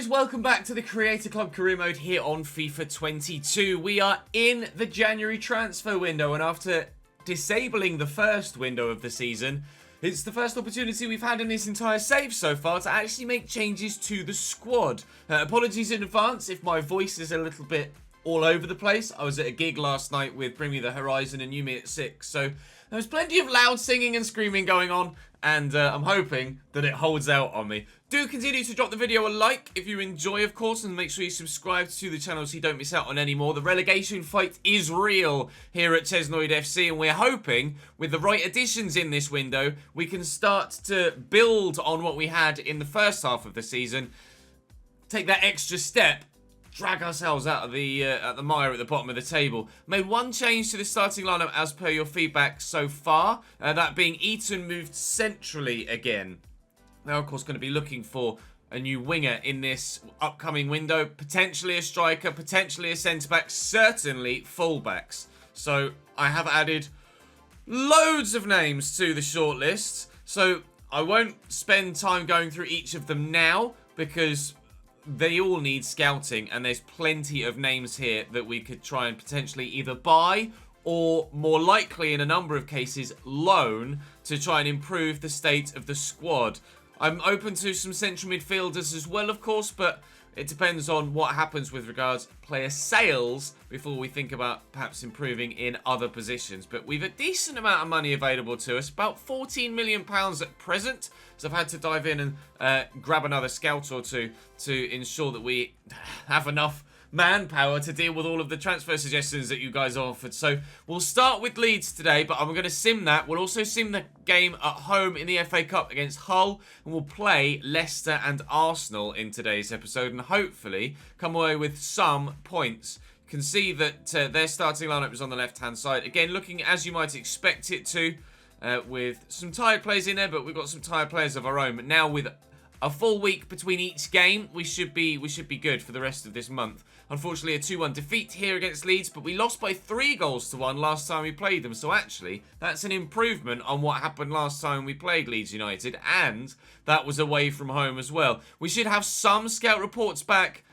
guys, welcome back to the Creator Club Career Mode here on FIFA 22. We are in the January transfer window, and after disabling the first window of the season, it's the first opportunity we've had in this entire save so far to actually make changes to the squad. Apologies in advance if my voice is a little bit all over the place. I was at a gig last night with Bring Me the Horizon and You Me at 6, so there was plenty of loud singing and screaming going on, and I'm hoping that it holds out on me. Do continue to drop the video a like if you enjoy, of course, and make sure you subscribe to the channel so you don't miss out on any more. The relegation fight is real here at Chesnoid FC, and we're hoping, with the right additions in this window, we can start to build on what we had in the first half of the season, take that extra step, drag ourselves out of the mire at the bottom of the table. Made one change to the starting lineup as per your feedback so far, that being Eaton moved centrally again. They're, of course, going to be looking for a new winger in this upcoming window. Potentially a striker, potentially a centre-back, certainly full-backs. So I have added loads of names to the shortlist. So I won't spend time going through each of them now because they all need scouting, and there's plenty of names here that we could try and potentially either buy or, more likely in a number of cases, loan to try and improve the state of the squad. I'm open to some central midfielders as well, of course, but it depends on what happens with regards player sales before we think about perhaps improving in other positions. But we've a decent amount of money available to us, about £14 million at present. So I've had to dive in and grab another scout or two to ensure that we have enough manpower to deal with all of the transfer suggestions that you guys offered. So we'll start with Leeds today, but I'm going to sim that. We'll also sim the game at home in the FA Cup against Hull, and we'll play Leicester and Arsenal in today's episode and hopefully come away with some points. You can see that their starting lineup is on the left-hand side. Again, looking as you might expect it to, with some tired players in there, but we've got some tired players of our own. But now with a full week between each game, we should be good for the rest of this month. Unfortunately, a 2-1 defeat here against Leeds, but we lost by 3-1 last time we played them. So actually, that's an improvement on what happened last time we played Leeds United, and that was away from home as well. We should have some scout reports back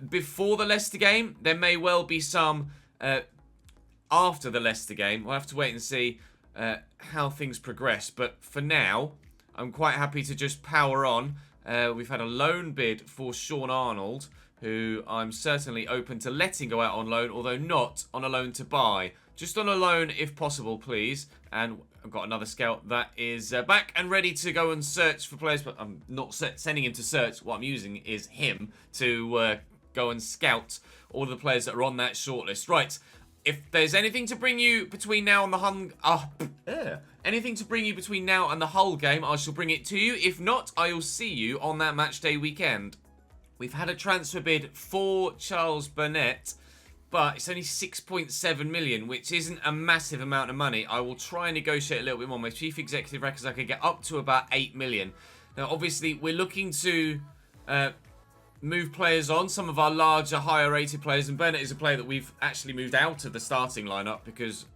before the Leicester game. There may well be some after the Leicester game. We'll have to wait and see how things progress. But for now, I'm quite happy to just power on. We've had a loan bid for Sean Arnold, who I'm certainly open to letting go out on loan, although not on a loan to buy. Just on a loan if possible, please. And I've got another scout that is back and ready to go and search for players, but I'm not sending him to search. What I'm using is him to go and scout all of the players that are on that shortlist. Right, if there's anything to bring you between now and the anything to bring you between now and the Hull game, I shall bring it to you. If not, I will see you on that match day weekend. We've had a transfer bid for Charles Burnett, but it's only 6.7 million, which isn't a massive amount of money. I will try and negotiate a little bit more. My chief executive reckons I could get up to about 8 million. Now, obviously, we're looking to move players on, some of our larger, higher-rated players, and Burnett is a player that we've actually moved out of the starting lineup because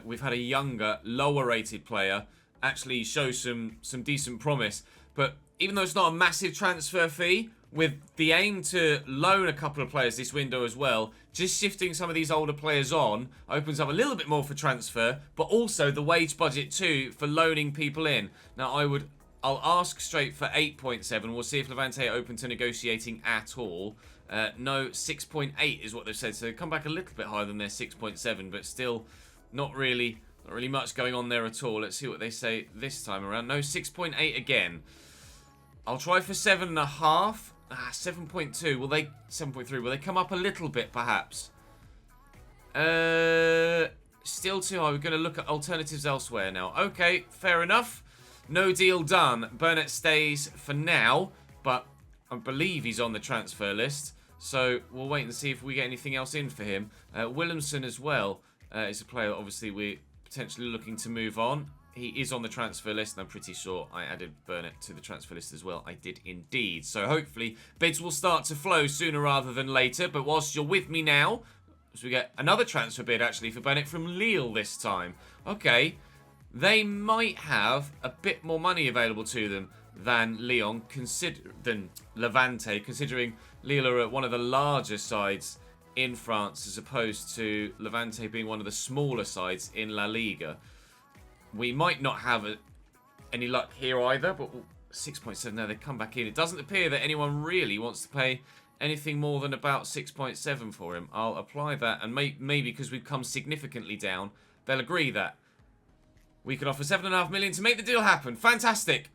we've had a younger, lower-rated player actually show some decent promise. But even though it's not a massive transfer fee, with the aim to loan a couple of players this window as well, just shifting some of these older players on opens up a little bit more for transfer, but also the wage budget too for loaning people in. Now I'll ask straight for 8.7. We'll see if Levante are open to negotiating at all. No, 6.8 is what they've said, so they've come back a little bit higher than their 6.7, but still not really much going on there at all. Let's see what they say this time around. No, 6.8 again. I'll try for 7.5. 7.2. Will they 7.3? Will they come up a little bit, perhaps? Still too high. We're going to look at alternatives elsewhere now. Okay, fair enough. No deal done. Burnett stays for now, but I believe he's on the transfer list. So we'll wait and see if we get anything else in for him. Williamson as well is a player that obviously we're potentially looking to move on. He is on the transfer list, and I'm pretty sure I added Burnett to the transfer list as well. I did indeed. So hopefully bids will start to flow sooner rather than later. But whilst you're with me now, so we get another transfer bid actually for Burnett from Lille this time. Okay, they might have a bit more money available to them. than than Levante, considering Lille are one of the larger sides in France as opposed to Levante being one of the smaller sides in La Liga. We might not have any luck here either, but 6.7 now, they come back in. It doesn't appear that anyone really wants to pay anything more than about 6.7 for him. I'll apply that, and maybe because we've come significantly down, they'll agree that we can offer 7.5 million to make the deal happen. Fantastic.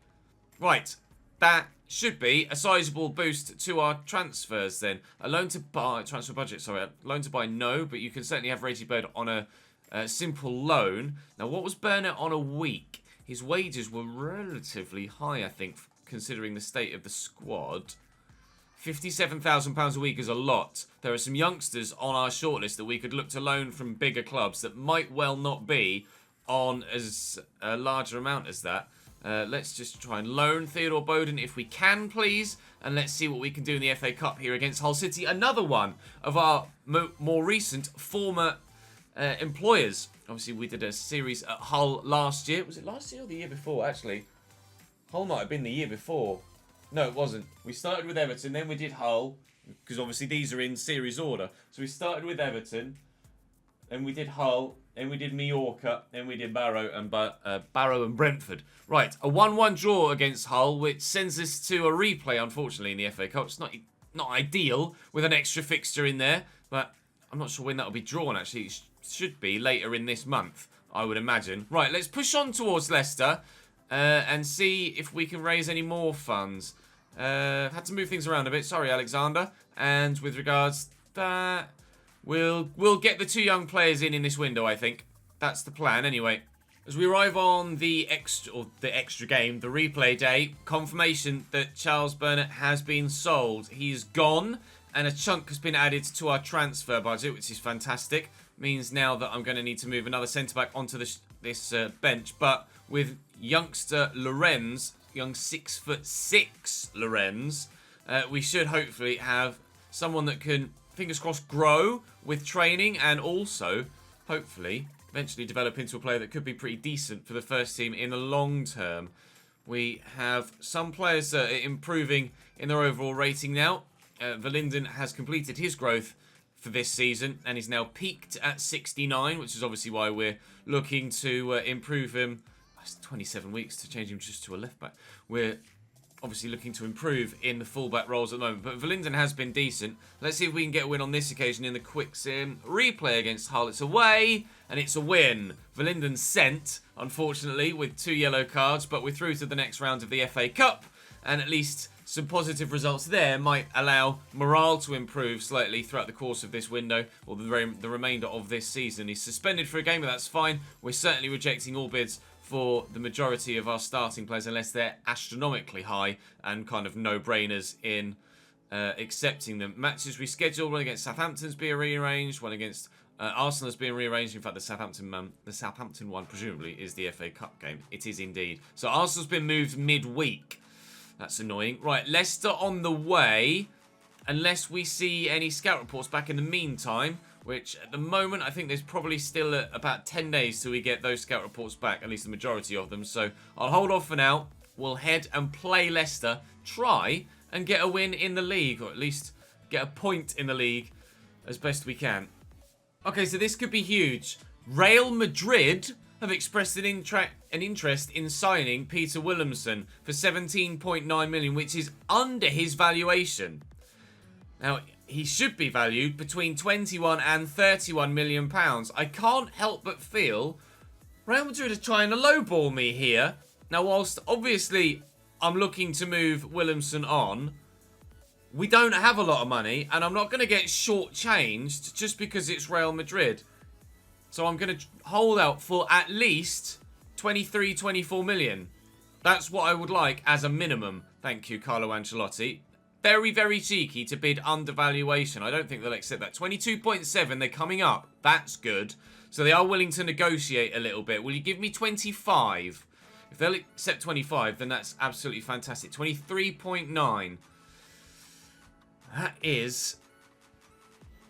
Right, that should be a sizable boost to our transfers then. A loan to buy, transfer budget, sorry, a loan to buy, no, but you can certainly have Reggie Bird on a simple loan. Now, what was Burnett on a week? His wages were relatively high, I think, considering the state of the squad. £57,000 a week is a lot. There are some youngsters on our shortlist that we could look to loan from bigger clubs that might well not be on as a larger amount as that. Let's just try and loan Theodore Bowden if we can, please. And let's see what we can do in the FA Cup here against Hull City. Another one of our more recent former employers. Obviously, we did a series at Hull last year. Was it last year or the year before, actually? Hull might have been the year before. No, it wasn't. We started with Everton, then we did Hull, because obviously these are in series order. So we started with Everton, then we did Hull, then we did Mallorca, then we did Barrow and Brentford. Right, a 1-1 draw against Hull, which sends us to a replay, unfortunately, in the FA Cup. It's not ideal with an extra fixture in there, but I'm not sure when that'll be drawn, actually. It should be later in this month, I would imagine. Right, let's push on towards Leicester and see if we can raise any more funds. Had to move things around a bit. Sorry, Alexander. And with regards to that, we'll get the two young players in this window, I think. That's the plan, anyway. As we arrive on the extra game, the replay day, confirmation that Charles Burnett has been sold. He's gone, and a chunk has been added to our transfer budget, which is fantastic. Means now that I'm going to need to move another centre-back onto this bench. But with youngster Lorenz, young 6'6" Lorenz, we should hopefully have someone that can, fingers crossed, grow with training and also, hopefully, eventually develop into a player that could be pretty decent for the first team in the long term. We have some players improving in their overall rating now. Verlinden has completed his growth for this season and is now peaked at 69, which is obviously why we're looking to improve him. It's 27 weeks to change him just to a left back. We're obviously looking to improve in the fullback roles at the moment, but Verlinden has been decent. Let's see if we can get a win on this occasion in the quick sim replay against Hull. It's away and it's a win. Verlinden sent, unfortunately, with 2 yellow cards, but we're through to the next round of the FA Cup, and at least some positive results there might allow morale to improve slightly throughout the course of this window, or the remainder of this season. He's suspended for a game, but that's fine. We're certainly rejecting all bids for the majority of our starting players, unless they're astronomically high and kind of no-brainers in accepting them. Matches rescheduled, one against Southampton's being rearranged, one against Arsenal is being rearranged. In fact, the Southampton one presumably is the FA Cup game. It is indeed. So Arsenal's been moved midweek. That's annoying. Right, Leicester on the way, unless we see any scout reports back in the meantime, which at the moment I think there's probably still about 10 days till we get those scout reports back, at least the majority of them. So I'll hold off for now. We'll head and play Leicester, try and get a win in the league, or at least get a point in the league as best we can. Okay, so this could be huge. Real Madrid have expressed an interest in signing Peter Williamson for 17.9 million, which is under his valuation. Now, he should be valued between 21 and 31 million pounds. I can't help but feel Real Madrid are trying to lowball me here. Now, whilst obviously I'm looking to move Williamson on, we don't have a lot of money, and I'm not going to get shortchanged just because it's Real Madrid. So I'm going to hold out for at least 23, 24 million. That's what I would like as a minimum. Thank you, Carlo Ancelotti. Very, very cheeky to bid undervaluation. I don't think they'll accept that. 22.7, they're coming up. That's good. So they are willing to negotiate a little bit. Will you give me 25? If they'll accept 25, then that's absolutely fantastic. 23.9.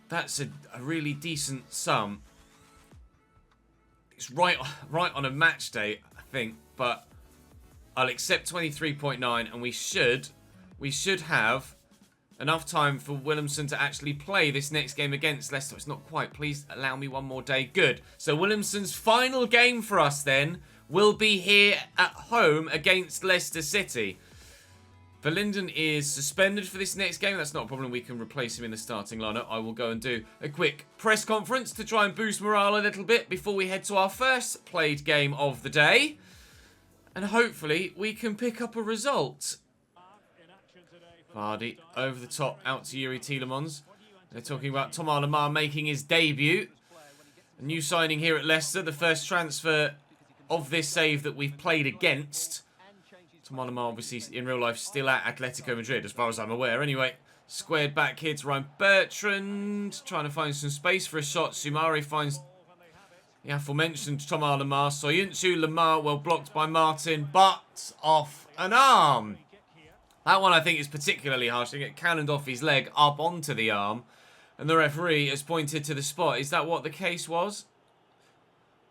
That's a really decent sum. It's right on a match day, I think, but I'll accept 23.9, and we should have enough time for Williamson to actually play this next game against Leicester. It's not quite. Please allow me one more day. Good. So Williamson's final game for us then will be here at home against Leicester City. Verlinden is suspended for this next game. That's not a problem. We can replace him in the starting lineup. I will go and do a quick press conference to try and boost morale a little bit before we head to our first played game of the day. And hopefully we can pick up a result. Vardy over the top out to Yuri Tielemans. They're talking about Thomas Lemar making his debut. A new signing here at Leicester. The first transfer of this save that we've played against. Thomas Lemar obviously in real life still at Atletico Madrid as far as I'm aware. Anyway, squared back here to Ryan Bertrand. Trying to find some space for a shot. Soumare finds the aforementioned Thomas Lemar. Soyuncu Lemar well blocked by Martin, but off an arm. That one I think is particularly harsh. They get cannoned off his leg up onto the arm. And the referee has pointed to the spot. Is that what the case was?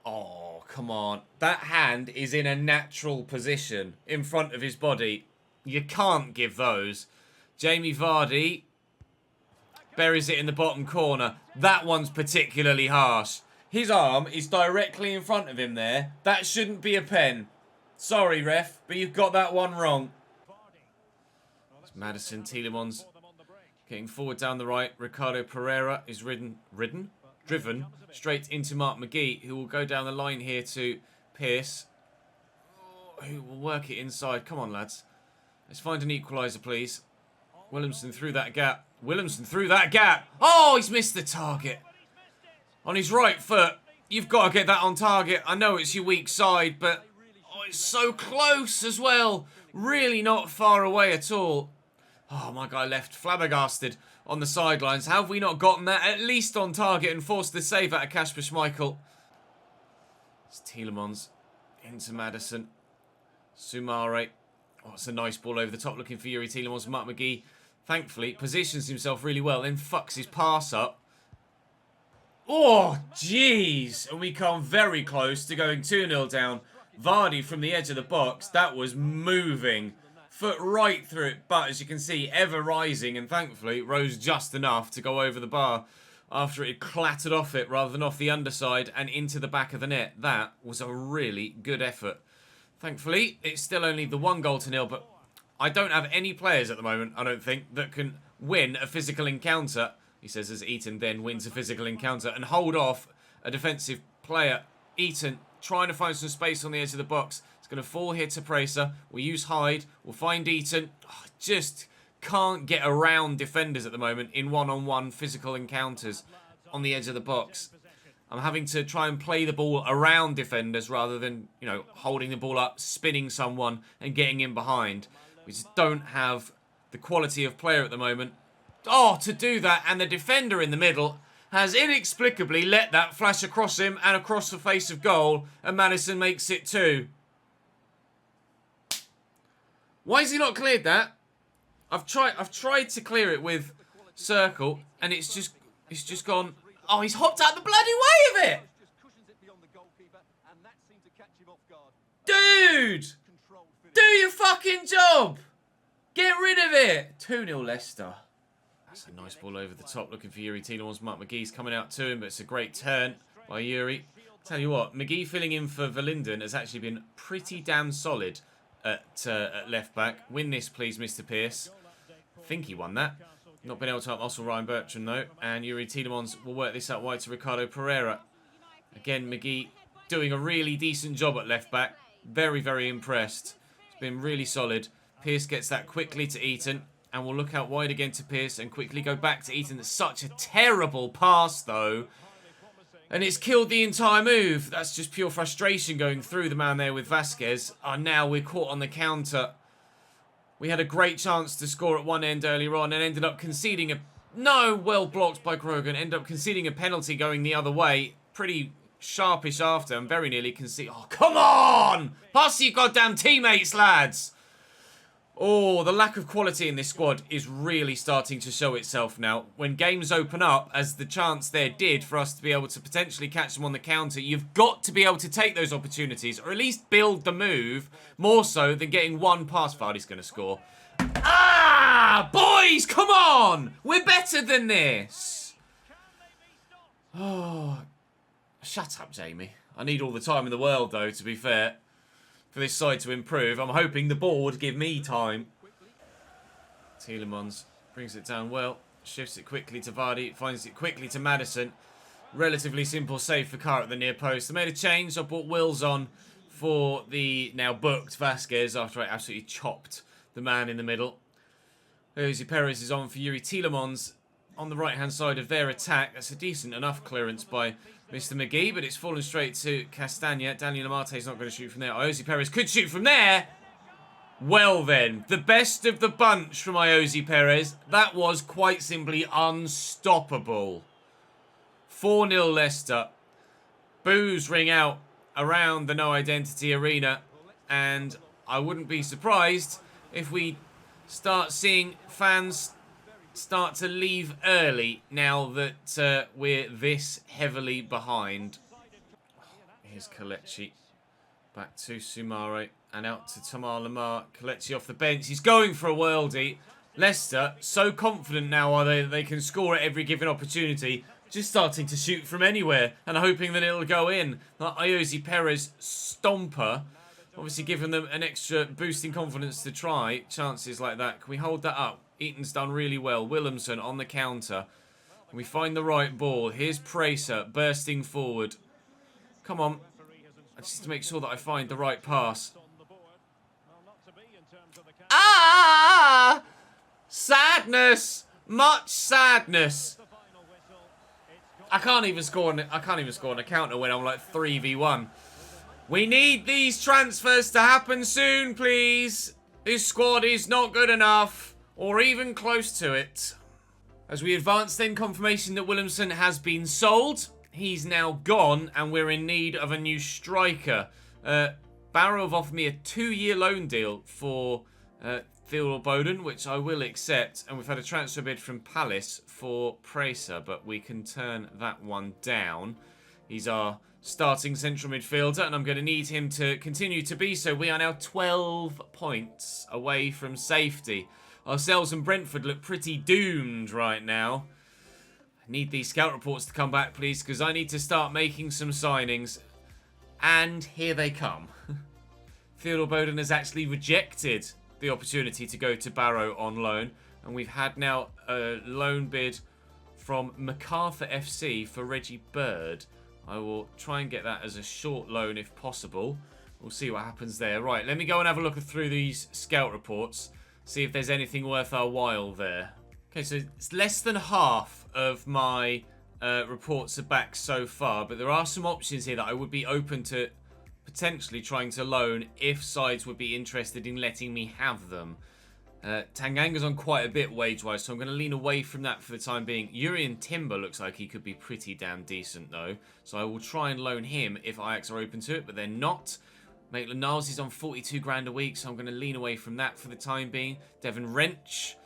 Oh, come on. That hand is in a natural position in front of his body. You can't give those. Jamie Vardy buries it in the bottom corner. That one's particularly harsh. His arm is directly in front of him there. That shouldn't be a pen. Sorry, ref, but you've got that one wrong. It's Maddison, Tielemans getting forward down the right. Ricardo Pereira is driven straight into Mark McGee, who will go down the line here to Pearce, who will work it inside. Come on, lads. Let's find an equaliser, please. Williamson through that gap. Oh, he's missed the target. On his right foot. You've got to get that on target. I know it's your weak side, but oh, it's so close as well. Really not far away at all. Oh, my guy left flabbergasted on the sidelines. How have we not gotten that at least on target and forced the save out of Kasper Schmeichel? It's Tielemans into Maddison. Soumare. Oh, it's a nice ball over the top looking for Yuri Tielemans. Mark McGee, thankfully, positions himself really well. Then fucks his pass up. Oh, jeez. And we come very close to going 2-0 down. Vardy from the edge of the box. That was moving. Foot right through it, but as you can see, ever rising, and thankfully rose just enough to go over the bar after it had clattered off it rather than off the underside and into the back of the net. That was a really good effort. Thankfully, it's still only the 1-0, but I don't have any players at the moment, I don't think, that can win a physical encounter, he says as Eaton then wins a physical encounter, and hold off a defensive player. Eaton trying to find some space on the edge of the box. It's going to fall here to Pracer. We'll use Hyde. We'll find Eaton. Oh, just can't get around defenders at the moment in one-on-one physical encounters on the edge of the box. I'm having to try and play the ball around defenders rather than, you know, holding the ball up, spinning someone and getting in behind. We just don't have the quality of player at the moment. Oh, to do that, and the defender in the middle has inexplicably let that flash across him and across the face of goal, and Maddison makes it 2. Why has he not cleared that? I've tried to clear it with circle, and it's just gone. Oh, he's hopped out the bloody way of it! Dude! Do your fucking job! Get rid of it! 2-0 Leicester. That's a nice ball over the top looking for Yuri Tielemans. Mark McGee's coming out to him, but it's a great turn by Yuri. Tell you what, McGee filling in for Verlinden has actually been pretty damn solid at left back. Win this, please, Mr. Pearce. I think he won that. Not been able to outmuscle Ryan Bertrand, though. And Yuri Tielemans will work this out wide to Ricardo Pereira. Again, McGee doing a really decent job at left back. Very, very impressed. It's been really solid. Pearce gets that quickly to Eaton. And we'll look out wide again to Pearce and quickly go back to Eaton. That's such a terrible pass, though. And it's killed the entire move. That's just pure frustration going through the man there with Vasquez. Oh, now we're caught on the counter. We had a great chance to score at one end earlier on and ended up conceding a... No, well blocked by Grogan. Ended up conceding a penalty going the other way. Pretty sharpish after and very nearly conceded... Oh, come on! Pass your goddamn teammates, lads! Oh, the lack of quality in this squad is really starting to show itself now. When games open up, as the chance there did for us to be able to potentially catch them on the counter, you've got to be able to take those opportunities, or at least build the move, more so than getting one pass. Vardy's going to score. Ah! Boys, come on! We're better than this! Oh, shut up, Jamie. I need all the time in the world, though, to be fair, for this side to improve. I'm hoping the ball would give me time. Tielemans brings it down well. Shifts it quickly to Vardy. Finds it quickly to Maddison. Relatively simple save for Carr at the near post. They made a change. I brought Wills on for the now booked Vasquez after I absolutely chopped the man in the middle. Jose Perez is on for Yuri Tielemans on the right-hand side of their attack. That's a decent enough clearance by Mr. McGee, but it's fallen straight to Castagna. Daniel Amarte's not going to shoot from there. Jose Perez could shoot from there. Well then, the best of the bunch from Jose Perez. That was quite simply unstoppable. 4-0 Leicester. Boos ring out around the No Identity Arena, and I wouldn't be surprised if we start seeing fans start to leave early now that we're this heavily behind. Here's Kelechi. Back to Sumare. And out to Tamar Lamar. Kelechi off the bench. He's going for a worldie. Leicester, so confident now are they can score at every given opportunity. Just starting to shoot from anywhere and hoping that it'll go in. That Jose Perez stomper. Obviously giving them an extra boosting confidence to try. Chances like that. Can we hold that up? Eaton's done really well. Williamson on the counter. Can we find the right ball? Here's Pracer bursting forward. Come on. I just need to make sure that I find the right pass. Ah! Sadness! Much sadness. I can't even score on a counter when I'm like 3v1. We need these transfers to happen soon, please. This squad is not good enough. Or even close to it. As we advance, then, confirmation that Williamson has been sold. He's now gone, and we're in need of a new striker. Barrow have offered me a 2-year loan deal for Theodore Bowden, which I will accept. And we've had a transfer bid from Palace for Pracer, but we can turn that one down. He's our starting central midfielder, and I'm going to need him to continue to be so. We are now 12 points away from safety. Ourselves and Brentford look pretty doomed right now. I need these scout reports to come back, please, because I need to start making some signings. And here they come. Theodore Bowden has actually rejected the opportunity to go to Barrow on loan. And we've had now a loan bid from MacArthur FC for Reggie Bird. I will try and get that as a short loan if possible. We'll see what happens there. Right, let me go and have a look through these scout reports. See if there's anything worth our while there. Okay, so it's less than half of my reports are back so far, but there are some options here that I would be open to potentially trying to loan if sides would be interested in letting me have them. Tanganga's on quite a bit wage-wise, so I'm going to lean away from that for the time being. Urian Timber looks like he could be pretty damn decent, though, so I will try and loan him if Ajax are open to it, but they're not. Maitland-Niles is on 42 grand a week, so I'm going to lean away from that for the time being. Devon Wrench.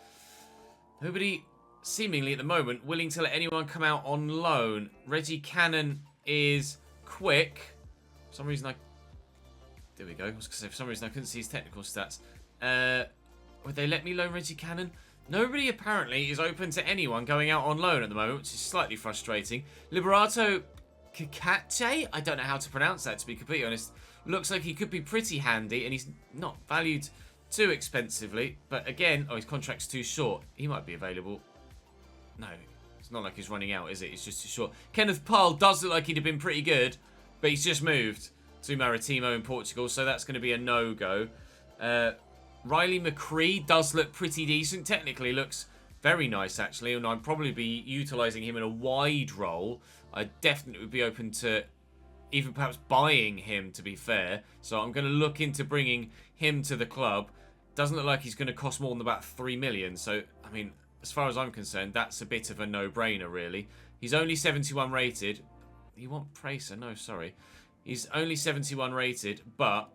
Nobody, seemingly at the moment, willing to let anyone come out on loan. Reggie Cannon is quick. For some reason there we go. I was going to say, for some reason I couldn't see his technical stats. Would they let me loan Reggie Cannon? Nobody apparently is open to anyone going out on loan at the moment, which is slightly frustrating. Liberato Kakache? I don't know how to pronounce that, to be completely honest. Looks like he could be pretty handy, and he's not valued too expensively. But again, his contract's too short. He might be available. No, it's not like he's running out, is it? It's just too short. Kenneth Parle does look like he'd have been pretty good, but he's just moved to Maritimo in Portugal, so that's going to be a no-go. Riley Mccree does look pretty decent. Technically looks very nice, actually, and I'd probably be utilising him in a wide role. I definitely would be open to even perhaps buying him, to be fair. So I'm going to look into bringing him to the club. Doesn't look like he's going to cost more than about 3 million. So, I mean, as far as I'm concerned, that's a bit of a no-brainer, really. He's only 71 rated. You want Pracer? No, sorry. He's only 71 rated, but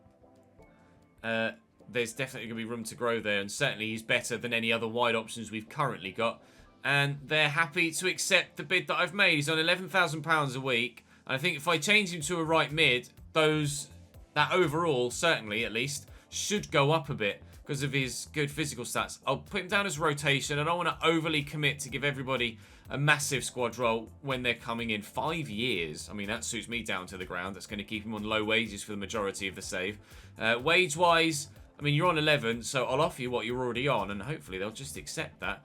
there's definitely going to be room to grow there. And certainly he's better than any other wide options we've currently got. And they're happy to accept the bid that I've made. He's on £11,000 a week. And I think if I change him to a right mid, that overall, certainly at least, should go up a bit because of his good physical stats. I'll put him down as rotation. I don't want to overly commit to give everybody a massive squad role when they're coming in. 5 years. I mean, that suits me down to the ground. That's going to keep him on low wages for the majority of the save. Wage-wise, I mean, you're on 11, so I'll offer you what you're already on, and hopefully they'll just accept that.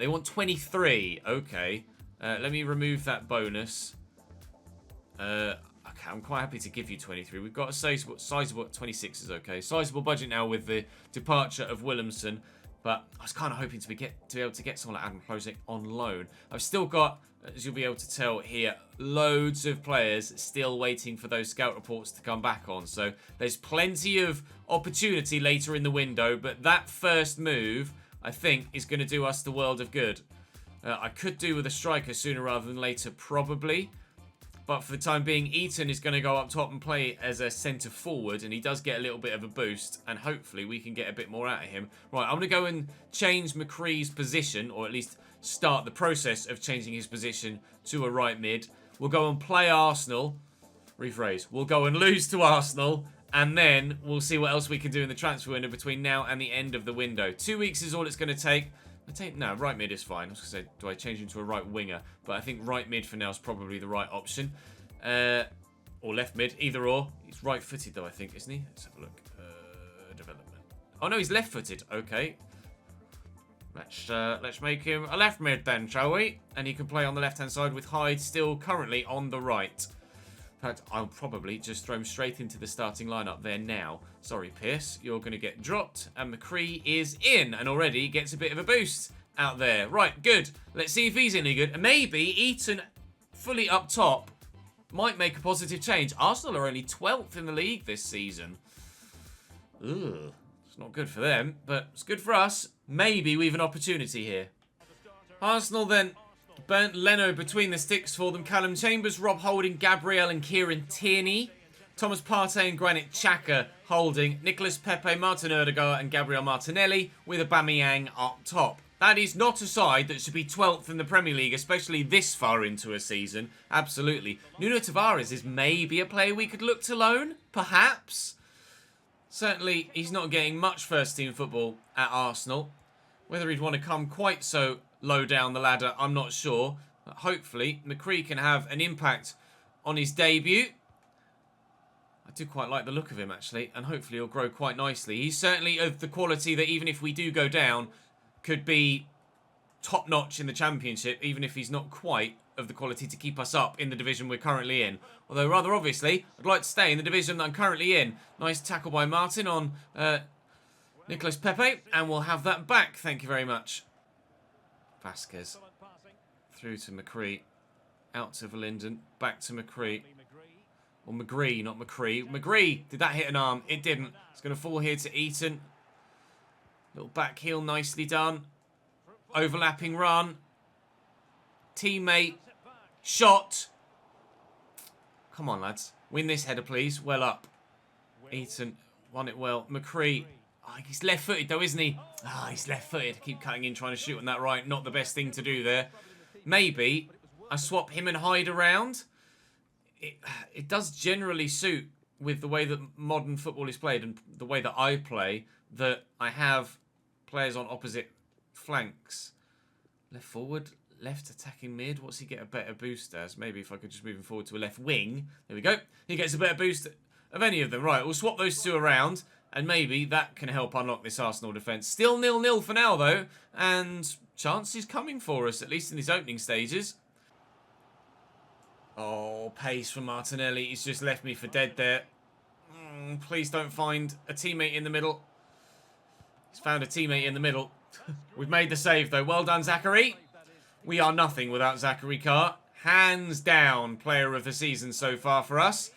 They want 23. Okay. Let me remove that bonus. Okay, I'm quite happy to give you 23. We've got a sizable 26 is okay. Sizable budget now with the departure of Williamson. But I was kind of hoping to be able to get someone like Adam Klosek on loan. I've still got, as you'll be able to tell here, loads of players still waiting for those scout reports to come back on. So there's plenty of opportunity later in the window. But that first move, I think, is going to do us the world of good. I could do with a striker sooner rather than later, probably. But for the time being, Eaton is going to go up top and play as a centre forward. And he does get a little bit of a boost. And hopefully we can get a bit more out of him. Right, I'm going to go and change Mccree's position. Or at least start the process of changing his position to a right mid. We'll go and play Arsenal. Rephrase. We'll go and lose to Arsenal. And then we'll see what else we can do in the transfer window between now and the end of the window. 2 weeks is all it's going to take. No, right mid is fine. I was going to say, do I change him to a right winger? But I think right mid for now is probably the right option. Or left mid, either or. He's right-footed though, I think, isn't he? Let's have a look. Development. Oh no, he's left-footed. Okay. Let's make him a left mid then, shall we? And he can play on the left-hand side with Hyde still currently on the right. In fact, I'll probably just throw him straight into the starting lineup there now. Sorry, Pierce, you're going to get dropped. And Mccree is in and already gets a bit of a boost out there. Right, good. Let's see if he's any good. And maybe Eaton fully up top might make a positive change. Arsenal are only 12th in the league this season. Ugh, it's not good for them, but it's good for us. Maybe we have an opportunity here. Arsenal then burnt Leno between the sticks for them. Callum Chambers, Rob Holding, Gabriel and Kieran Tierney. Thomas Partey and Granit Xhaka holding. Nicholas Pepe, Martin Odegaard and Gabriel Martinelli with Aubameyang up top. That is not a side that should be 12th in the Premier League, especially this far into a season. Absolutely. Nuno Tavares is maybe a player we could look to loan, perhaps. Certainly, he's not getting much first-team football at Arsenal. Whether he'd want to come quite so low down the ladder, I'm not sure. But hopefully, Mccree can have an impact on his debut. I do quite like the look of him, actually, and hopefully he'll grow quite nicely. He's certainly of the quality that even if we do go down, could be top-notch in the Championship, even if he's not quite of the quality to keep us up in the division we're currently in. Although, rather obviously, I'd like to stay in the division that I'm currently in. Nice tackle by Martin on Nicholas Pepe, and we'll have that back. Thank you very much. Vasquez through to Mccree, out to Verlinden, back to Mccree. Or Mccree, not Mccree. Mccree, did that hit an arm? It didn't. It's going to fall here to Eaton. Little back heel, nicely done. Overlapping run. Teammate. Shot. Come on, lads. Win this header, please. Well up. Eaton won it well. Mccree. Oh, he's left-footed, though, isn't he? Ah, he's left-footed. Keep cutting in, trying to shoot on that right. Not the best thing to do there. Maybe I swap him and Hyde around. It does generally suit with the way that modern football is played and the way that I play, that I have players on opposite flanks. Left forward, left attacking mid. What's he get a better boost as? Maybe if I could just move him forward to a left wing. There we go. He gets a better boost of any of them. Right, we'll swap those two around, and maybe that can help unlock this Arsenal defence. Still 0-0 for now, though, and chances coming for us, at least in these opening stages. Oh, pace from Martinelli. He's just left me for dead there. Please don't find a teammate in the middle. He's found a teammate in the middle. We've made the save, though. Well done, Zachary. We are nothing without Zachary Carr. Hands down, player of the season so far for us.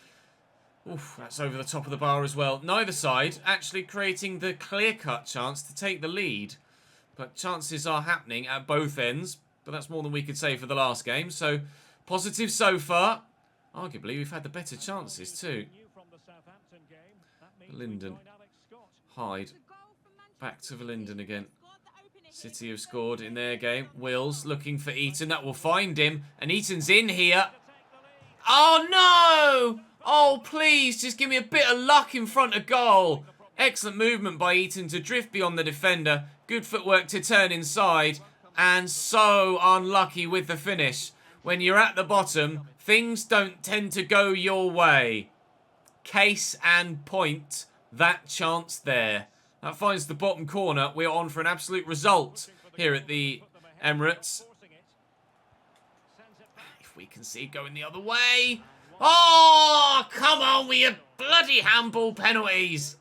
Oof, that's over the top of the bar as well. Neither side actually creating the clear-cut chance to take the lead. But chances are happening at both ends. But that's more than we could say for the last game. So, positive so far. Arguably, we've had the better chances too. Linden. Hyde. Back to Linden again. City have scored in their game. Wills looking for Eaton. That will find him. And Eaton's in here. Oh, no! Oh, please, just give me a bit of luck in front of goal. Excellent movement by Eaton to drift beyond the defender. Good footwork to turn inside. And so unlucky with the finish. When you're at the bottom, things don't tend to go your way. Case and point. That chance there. That finds the bottom corner. We're on for an absolute result here at the Emirates. If we can see it going the other way. Oh, come on with your bloody handball penalties.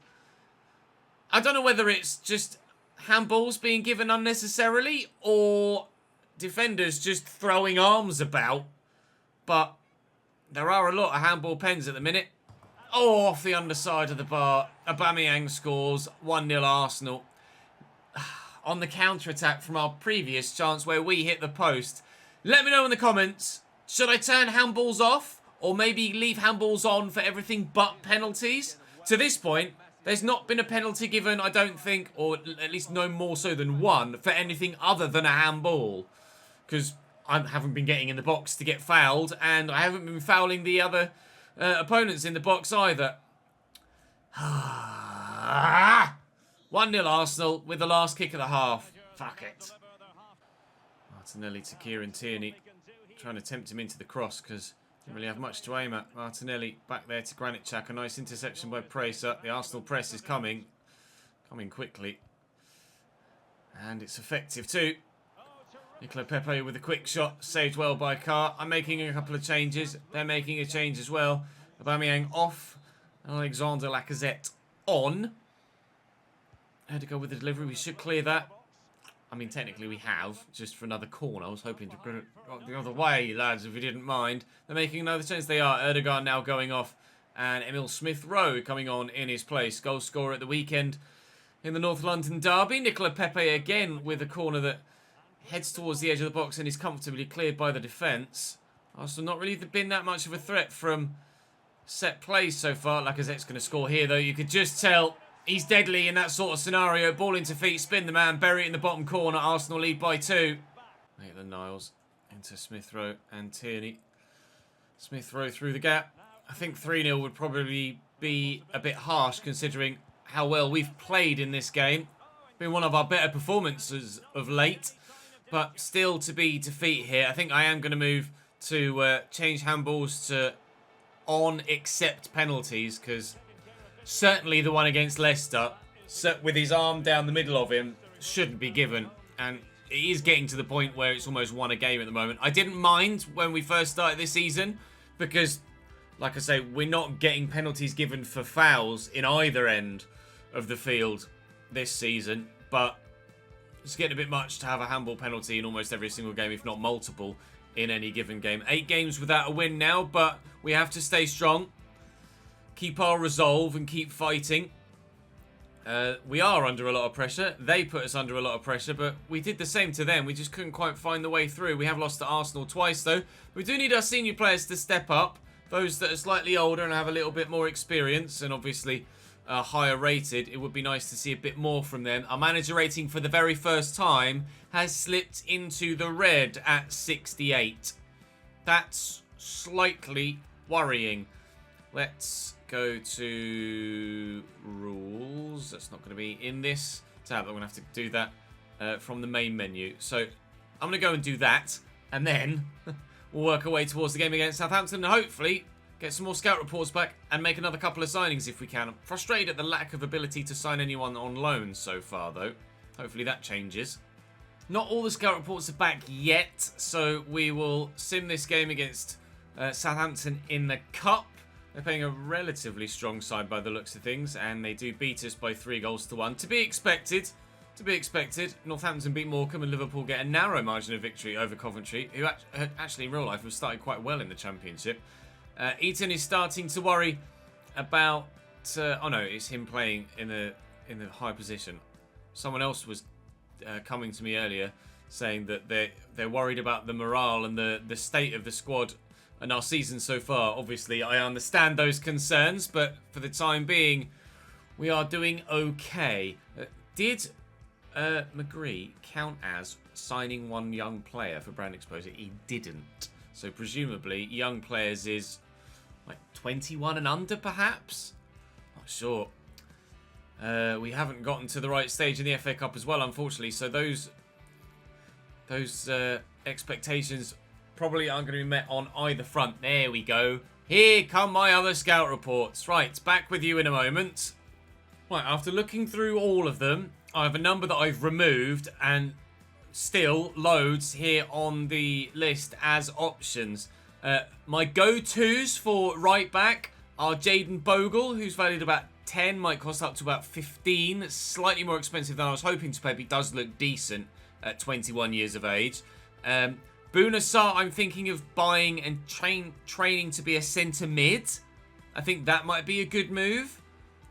I don't know whether it's just handballs being given unnecessarily or defenders just throwing arms about. But there are a lot of handball pens at the minute. Oh, off the underside of the bar. Aubameyang scores. 1-0 Arsenal. On the counter-attack from our previous chance where we hit the post. Let me know in the comments. Should I turn handballs off? Or maybe leave handballs on for everything but penalties? To this point, there's not been a penalty given, I don't think, or at least no more so than one, for anything other than a handball. Because I haven't been getting in the box to get fouled, and I haven't been fouling the other opponents in the box either. 1-0 Arsenal with the last kick of the half. Fuck it. Martinelli to Kieran Tierney. Trying to tempt him into the cross because didn't really have much to aim at. Martinelli back there to Granit Xhaka. A nice interception by Pracer. The Arsenal press is coming. Coming quickly. And it's effective too. Nicola Pepe with a quick shot, saved well by Carr. I'm making a couple of changes. They're making a change as well. Aubameyang off. Alexander Lacazette on. Had to go with the delivery. We should clear that. I mean, technically we have, just for another corner. I was hoping to bring it the other way, lads, if you didn't mind. They're making another change. They are. Erdogan now going off. And Emil Smith-Rowe coming on in his place. Goal scorer at the weekend in the North London derby. Nicola Pepe again with a corner that heads towards the edge of the box and is comfortably cleared by the defence. Arsenal not really been that much of a threat from set plays so far. Lacazette's going to score here, though. You could just tell he's deadly in that sort of scenario. Ball into feet, spin the man, bury it in the bottom corner. Arsenal lead by 2. Maitland-Niles into Smith-Rowe and Tierney. Smith-Rowe through the gap. I think 3-0 would probably be a bit harsh considering how well we've played in this game. Been one of our better performances of late. But still to be defeat here. I think I am going to move to change handballs to on except penalties. Because certainly the one against Leicester, with his arm down the middle of him, shouldn't be given. And it is getting to the point where it's almost won a game at the moment. I didn't mind when we first started this season. Because, like I say, we're not getting penalties given for fouls in either end of the field this season. But it's getting a bit much to have a handball penalty in almost every single game, if not multiple, in any given game. 8 games without a win now, but we have to stay strong. Keep our resolve and keep fighting. We are under a lot of pressure. They put us under a lot of pressure, but we did the same to them. We just couldn't quite find the way through. We have lost to Arsenal twice, though. We do need our senior players to step up. Those that are slightly older and have a little bit more experience, and obviously higher rated, it would be nice to see a bit more from them. Our manager rating for the very first time has slipped into the red at 68. That's slightly worrying. Let's go to rules. That's not going to be in this tab. I'm going to have to do that from the main menu. So I'm going to go and do that, and then we'll work our way towards the game against Southampton and hopefully get some more scout reports back and make another couple of signings if we can. I'm frustrated at the lack of ability to sign anyone on loan so far, though. Hopefully that changes. Not all the scout reports are back yet, so we will sim this game against Southampton in the Cup. They're playing a relatively strong side by the looks of things, and they do beat us by 3-1. To be expected. To be expected. Northampton beat Morecambe and Liverpool get a narrow margin of victory over Coventry, who actually in real life have started quite well in the Championship. Eaton is starting to worry about... oh no, it's him playing in the high position. Someone else was coming to me earlier saying that they're worried about the morale and the state of the squad and our season so far. Obviously, I understand those concerns, but for the time being, we are doing okay. Did Mccree count as signing one young player for Brand Exposure? He didn't. So presumably young players is like 21 and under perhaps? Not sure. We haven't gotten to the right stage in the FA Cup as well, unfortunately. So those expectations probably aren't going to be met on either front. There we go. Here come my other scout reports. Right, back with you in a moment. Right, after looking through all of them, I have a number that I've removed and still loads here on the list as options. My go-tos for right back are Jaden Bogle, who's valued about 10, might cost up to about 15. Slightly more expensive than I was hoping to pay, but he does look decent at 21 years of age. Bouna Sarr, I'm thinking of buying and training to be a centre mid. I think that might be a good move.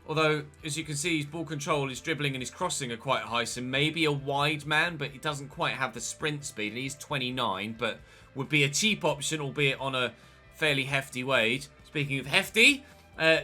Although, as you can see, his ball control, his dribbling and his crossing are quite high. So maybe a wide man, but he doesn't quite have the sprint speed. And he's 29, but would be a cheap option, albeit on a fairly hefty wage. Speaking of hefty,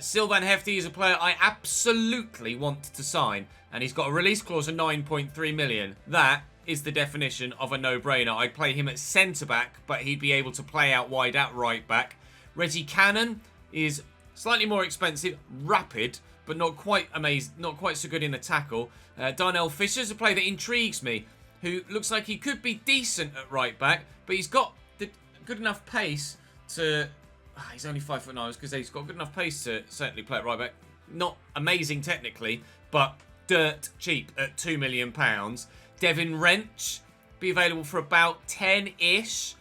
Sylvan Hefty is a player I absolutely want to sign. And he's got a release clause of 9.3 million. That is the definition of a no-brainer. I'd play him at centre-back, but he'd be able to play out wide at right-back. Reggie Cannon is slightly more expensive, rapid, but not quite amazing, not quite so good in the tackle. Darnell Fisher is a player that intrigues me, who looks like he could be decent at right-back, but he's got the good enough pace to... he's only 5'9", I was going to say he's got good enough pace to certainly play at right-back. Not amazing technically, but dirt cheap at £2 million. Devin Wrench, be available for about 10-ish.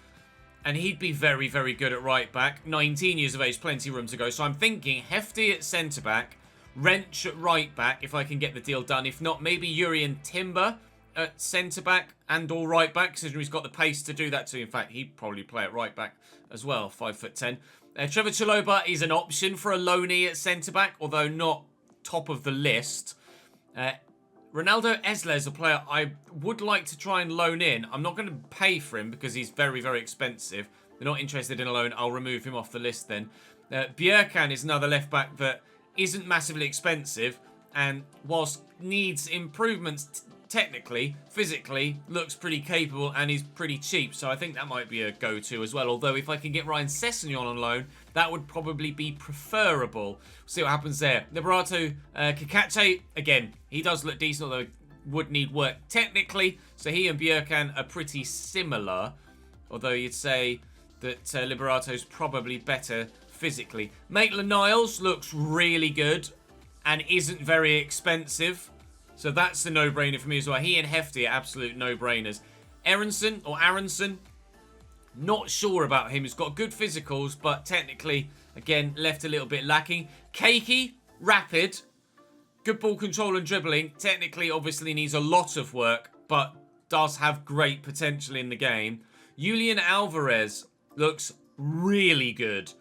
And he'd be very, very good at right-back. 19 years of age, plenty of room to go. So I'm thinking Hefty at centre-back, Wrench at right-back, if I can get the deal done. If not, maybe Urian Timber at centre-back and or right-back, considering he's got the pace to do that too. In fact, he'd probably play at right-back as well, 5'10". Trevor Chalobah is an option for a loanee at centre-back, although not top of the list. Ronaldo Esler is a player I would like to try and loan in. I'm not going to pay for him because he's very, very expensive. They're not interested in a loan. I'll remove him off the list then. Bjerkan is another left-back that isn't massively expensive and whilst needs improvements technically, physically, looks pretty capable and is pretty cheap. So I think that might be a go-to as well. Although if I can get Ryan Sessegnon on loan, that would probably be preferable. See what happens there. Liberato Kakache, again, he does look decent, although would need work technically. So he and Bjerkan are pretty similar. Although you'd say that Liberato's probably better physically. Maitland-Niles looks really good and isn't very expensive. So that's the no-brainer for me as well. He and Hefty are absolute no-brainers. Aronson, not sure about him. He's got good physicals, but technically, again, left a little bit lacking. Keiki, rapid, good ball control and dribbling. Technically, obviously, needs a lot of work, but does have great potential in the game. Julian Alvarez looks really good.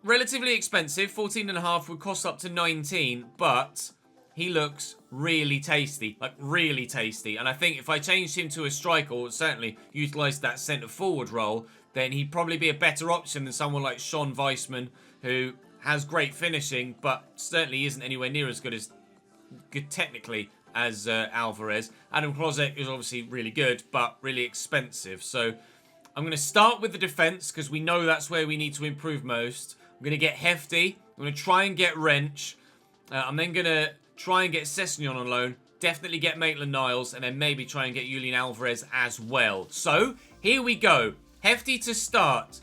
Relatively expensive, 14.5 would cost up to 19, but he looks really tasty, like really tasty. And I think if I changed him to a striker, or certainly utilised that centre-forward role, then he'd probably be a better option than someone like Sean Weissman, who has great finishing, but certainly isn't anywhere near as good technically as Alvarez. Adam Klozek is obviously really good, but really expensive. So I'm going to start with the defence, because we know that's where we need to improve most. I'm going to get Hefty. I'm going to try and get Wrench. I'm then going to try and get Sessegnon on loan. Definitely get Maitland-Niles. And then maybe try and get Julian Alvarez as well. So, here we go. Hefty to start.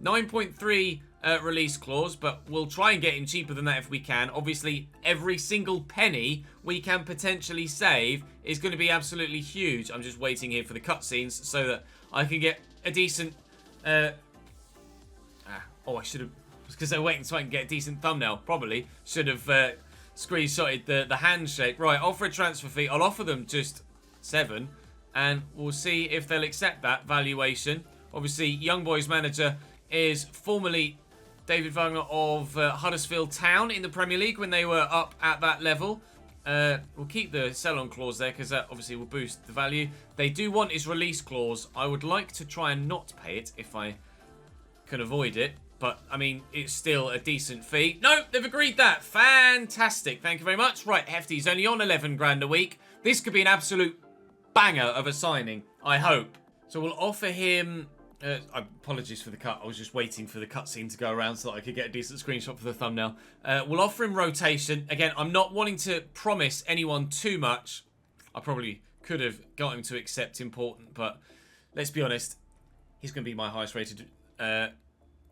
9.3 release clause. But we'll try and get him cheaper than that if we can. Obviously, every single penny we can potentially save is going to be absolutely huge. I'm just waiting here for the cutscenes so that I can get a decent... I should have... Because they're waiting so I can get a decent thumbnail. Probably should have screenshotted the handshake. Right, offer a transfer fee. I'll offer them just 7. And we'll see if they'll accept that valuation. Obviously, Young Boys manager is formerly David Wagner of Huddersfield Town in the Premier League when they were up at that level. We'll keep the sell-on clause there because that obviously will boost the value. They do want his release clause. I would like to try and not pay it if I can avoid it. But, I mean, it's still a decent fee. No, they've agreed that. Fantastic. Thank you very much. Right, Hefty's only on 11 grand a week. This could be an absolute banger of a signing, I hope. So we'll offer him... apologies for the cut. I was just waiting for the cutscene to go around so that I could get a decent screenshot for the thumbnail. We'll offer him rotation. Again, I'm not wanting to promise anyone too much. I probably could have got him to accept important, but let's be honest. He's going to be my highest rated...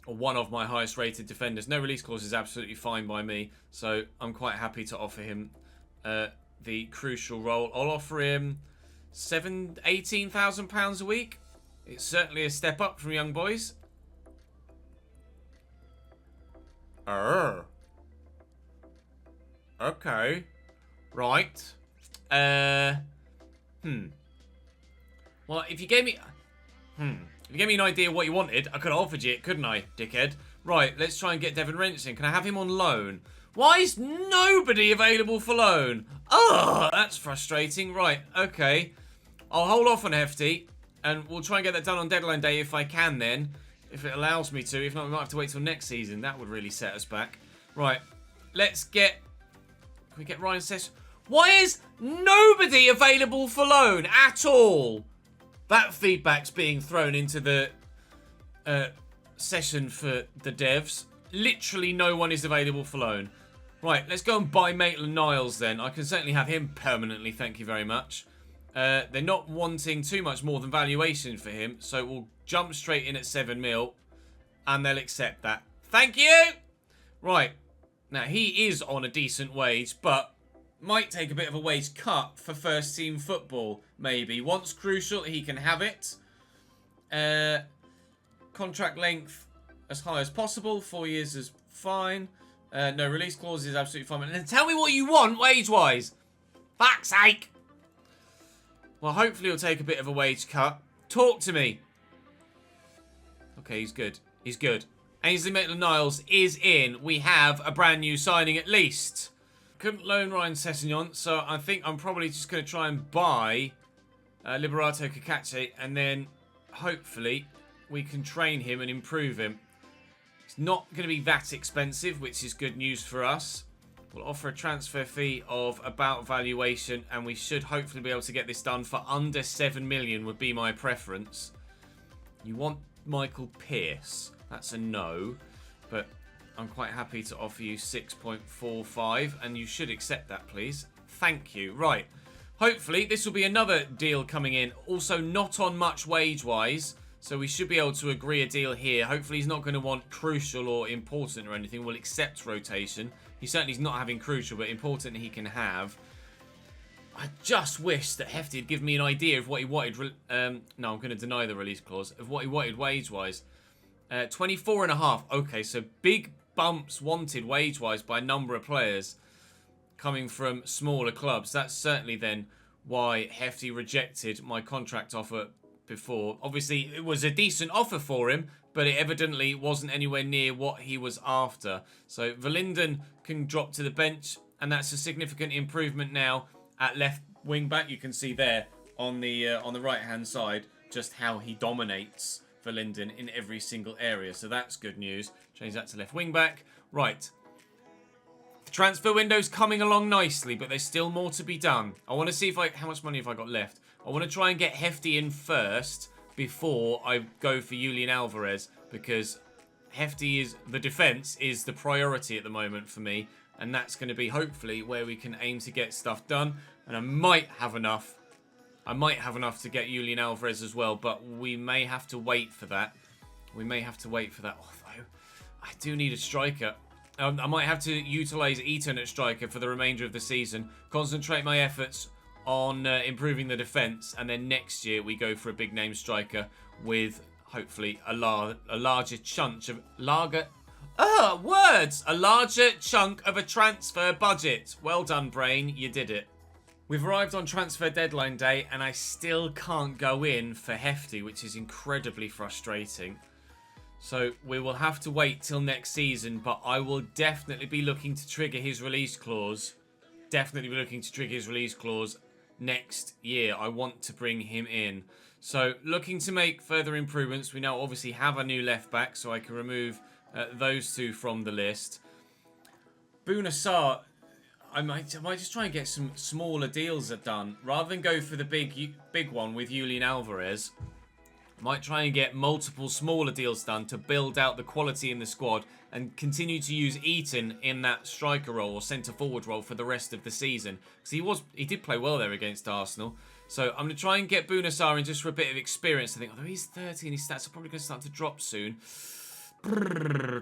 or one of my highest rated defenders. No release clause is absolutely fine by me. So I'm quite happy to offer him the crucial role. I'll offer him £18,000 a week. It's certainly a step up from young boys. Okay. Right. Well, if you gave me... If you gave me an idea of what you wanted, I could have offered you it, couldn't I, dickhead? Right, let's try and get Devon Wrench in. Can I have him on loan? Why is nobody available for loan? Oh, that's frustrating. Right, okay. I'll hold off on Hefty. And we'll try and get that done on deadline day if I can then. If it allows me to. If not, we might have to wait till next season. That would really set us back. Right. Let's get... Can we get Ryan Session? Why is nobody available for loan at all? That feedback's being thrown into the session for the devs. Literally no one is available for loan. Right. Let's go and buy Maitland-Niles then. I can certainly have him permanently. Thank you very much. They're not wanting too much more than valuation for him, so we'll jump straight in at 7 mil, and they'll accept that. Thank you! Right. Now, he is on a decent wage, but might take a bit of a wage cut for first team football, maybe. Once crucial, he can have it. Contract length as high as possible. 4 years is fine. No release clause is absolutely fine. And then tell me what you want wage-wise. Fuck's sake! Well, hopefully he'll take a bit of a wage cut. Talk to me. Okay, he's good. He's good. Ainsley Maitland-Niles is in. We have a brand new signing at least. Couldn't loan Ryan Sessegnon, so I think I'm probably just going to try and buy Liberato Cacace, and then hopefully we can train him and improve him. It's not going to be that expensive, which is good news for us. We'll offer a transfer fee of about valuation, and we should hopefully be able to get this done for under 7 million would be my preference. You want Michael Pearce. That's a no, but I'm quite happy to offer you 6.45, and you should accept that, please. Thank you. Right. Hopefully, this will be another deal coming in. Also, not on much wage-wise, so we should be able to agree a deal here. Hopefully, he's not going to want crucial or important or anything. We'll accept rotation. He certainly is not having crucial, but important he can have. I just wish that Hefty had given me an idea of what he wanted. No, I'm going to deny the release clause. Of what he wanted wage-wise. 24.5. Okay, so big bumps wanted wage-wise by a number of players coming from smaller clubs. That's certainly then why Hefty rejected my contract offer before. Obviously, it was a decent offer for him, but it evidently wasn't anywhere near what he was after. So Verlinden can drop to the bench, and that's a significant improvement now at left wing back. You can see there on the right hand side just how he dominates Verlinden in every single area. So that's good news. Change that to left wing back. Right. The transfer window's coming along nicely, but there's still more to be done. I want to see how much money have I got left. I want to try and get Hefty in first before I go for Julian Alvarez, because Hefty is the defence is the priority at the moment for me, and that's going to be hopefully where we can aim to get stuff done. And I might have enough. I might have enough to get Julian Alvarez as well, but we may have to wait for that. We may have to wait for that. Although I do need a striker. I might have to utilise Eaton at striker for the remainder of the season. Concentrate my efforts on improving the defence, and then next year we go for a big name striker with hopefully a larger chunk of a larger chunk of a transfer budget. Well done, brain, you did it. We've arrived on transfer deadline day, and I still can't go in for Hefty, which is incredibly frustrating. So we will have to wait till next season, but I will definitely be looking to trigger his release clause. Definitely be looking to trigger his release clause next year. I want to bring him in. So looking to make further improvements. We now obviously have a new left back, so I can remove those two from the list. Bunasar, I might just try and get some smaller deals done. Rather than go for the big one with Julian Alvarez, I might try and get multiple smaller deals done to build out the quality in the squad and continue to use Eaton in that striker role or centre-forward role for the rest of the season. Because he did play well there against Arsenal. So I'm going to try and get Bunasar in just for a bit of experience. I think, although he's 30 and his stats are probably going to start to drop soon.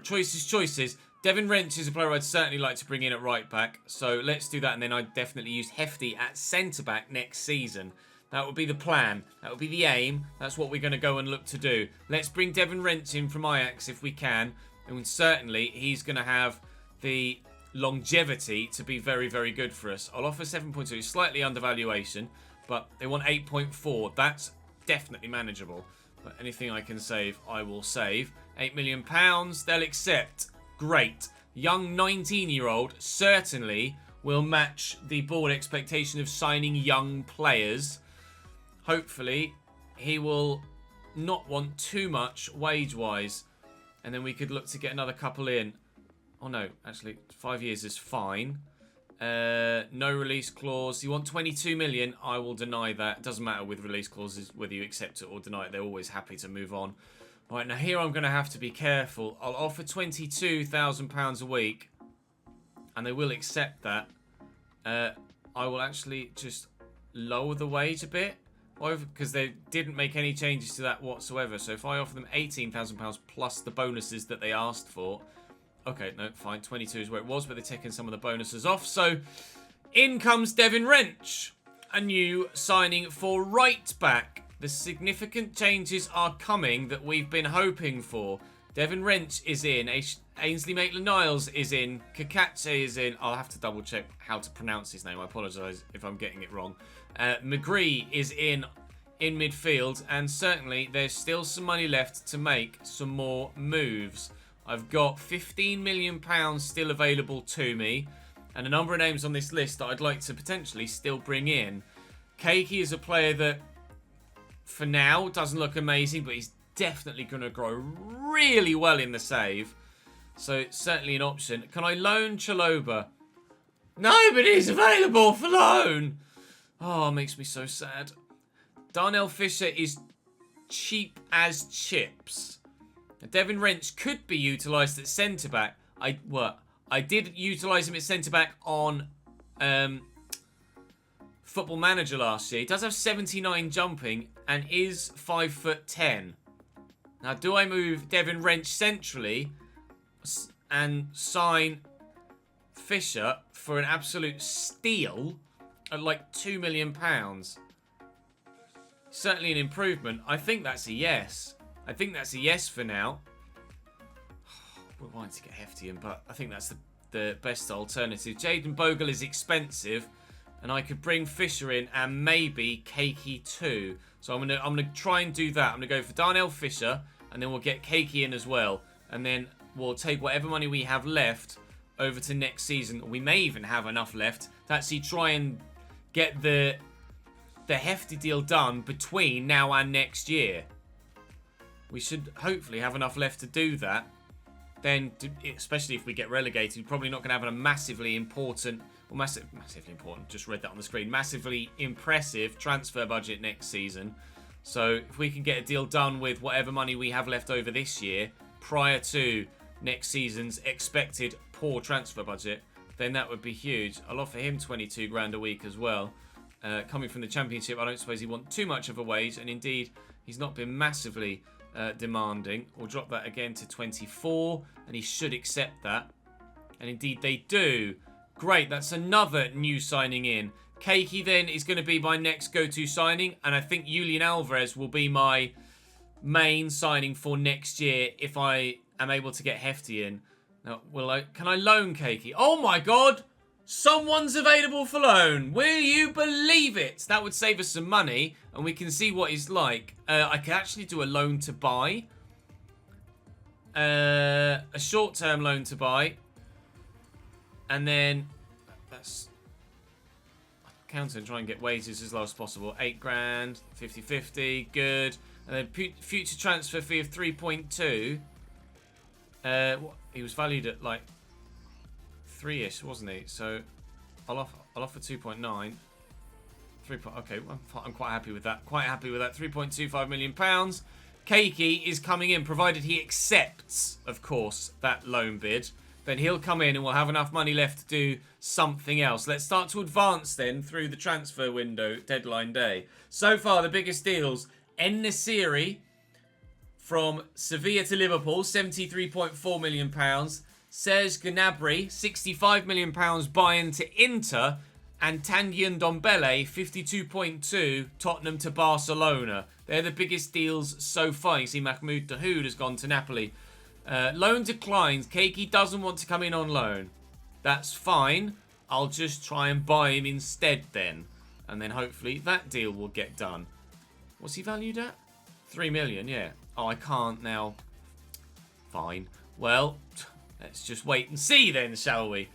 Choices. Devin Wrench is a player I'd certainly like to bring in at right back. So let's do that, and then I'd definitely use Hefty at centre back next season. That would be the plan. That would be the aim. That's what we're going to go and look to do. Let's bring Devin Wrench in from Ajax if we can. And certainly he's going to have the longevity to be very, very good for us. I'll offer 7.2. It's slightly undervaluation, but they want 8.4. That's definitely manageable. But anything I can save, I will save. £8 million, they'll accept. Great. Young 19-year-old certainly will match the board expectation of signing young players. Hopefully, he will not want too much wage-wise. And then we could look to get another couple in. Oh, no. Actually, 5 years is fine. No release clause. You want 22 million? I will deny that. It doesn't matter with release clauses whether you accept it or deny it. They're always happy to move on. Right, now here I'm going to have to be careful. I'll offer £22,000 a week. And they will accept that. I will actually just lower the wage a bit. Because they didn't make any changes to that whatsoever. So if I offer them £18,000 plus the bonuses that they asked for. Okay, no, fine. 22 is where it was, but they're taking some of the bonuses off. So in comes Devin Wrench. A new signing for right back. The significant changes are coming that we've been hoping for. Devin Wrench is in. Ainsley Maitland-Niles is in. Kakache is in. I'll have to double check how to pronounce his name. I apologise if I'm getting it wrong. Mccree is in midfield. And certainly there's still some money left to make some more moves. I've got £15 million still available to me. And a number of names on this list that I'd like to potentially still bring in. Keiki is a player that, for now, doesn't look amazing, but he's definitely going to grow really well in the save. So it's certainly an option. Can I loan Chaloba? Nobody's available for loan. Oh, it makes me so sad. Darnell Fisher is cheap as chips. Devin Wrench could be utilised at centre-back. I did utilise him at centre-back on Football Manager last year. He does have 79 jumping and is 5'10". Now, do I move Devin Wrench centrally and sign Fisher for an absolute steal at like £2 million? Certainly an improvement. I think that's a yes. I think that's a yes for now. We're wanting to get Hefty in, but I think that's the best alternative. Jaden Bogle is expensive, and I could bring Fisher in and maybe Keiki too. So I'm gonna try and do that. I'm gonna go for Darnell Fisher, and then we'll get Keiki in as well, and then we'll take whatever money we have left over to next season. We may even have enough left to actually try and get the Hefty deal done between now and next year. We should hopefully have enough left to do that. Then, especially if we get relegated, probably not going to have a massively important, or massively important, just read that on the screen, massively impressive transfer budget next season. So if we can get a deal done with whatever money we have left over this year, prior to next season's expected poor transfer budget, then that would be huge. I'll offer him 22 grand a week as well. Coming from the Championship, I don't suppose he wants too much of a wage, and indeed, he's not been massively demanding. We'll drop that again to 24, and he should accept that. And indeed they do. Great, that's another new signing in. Keiki then is going to be my next go-to signing, and I think Julian Alvarez will be my main signing for next year if I am able to get Hefty in. Now, can I loan Keiki? Oh my god! Someone's available for loan. Will you believe it? That would save us some money, and we can see what he's like. I could actually do a loan to buy. A short-term loan to buy. And then, that's... Counter and try and get wages as low as possible. 8 grand, 50-50, good. And then future transfer fee of 3.2. He was valued at like 3-ish, wasn't he? So I'll offer 2.9. Okay, I'm quite happy with that. Quite happy with that. £3.25 million. Keiki is coming in, provided he accepts, of course, that loan bid. Then he'll come in and we'll have enough money left to do something else. Let's start to advance then through the transfer window deadline day. So far, the biggest deals. En-Nesyri from Sevilla to Liverpool, £73.4 million. Serge Gnabry, £65 million buy-in to Inter. And Tanguy Ndombele, 52.2, Tottenham to Barcelona. They're the biggest deals so far. You see Mahmoud Dahoud has gone to Napoli. Loan declines. Keiki doesn't want to come in on loan. That's fine. I'll just try and buy him instead then. And then hopefully that deal will get done. What's he valued at? 3 million, yeah. Oh, I can't now. Fine. Well, let's just wait and see then, shall we?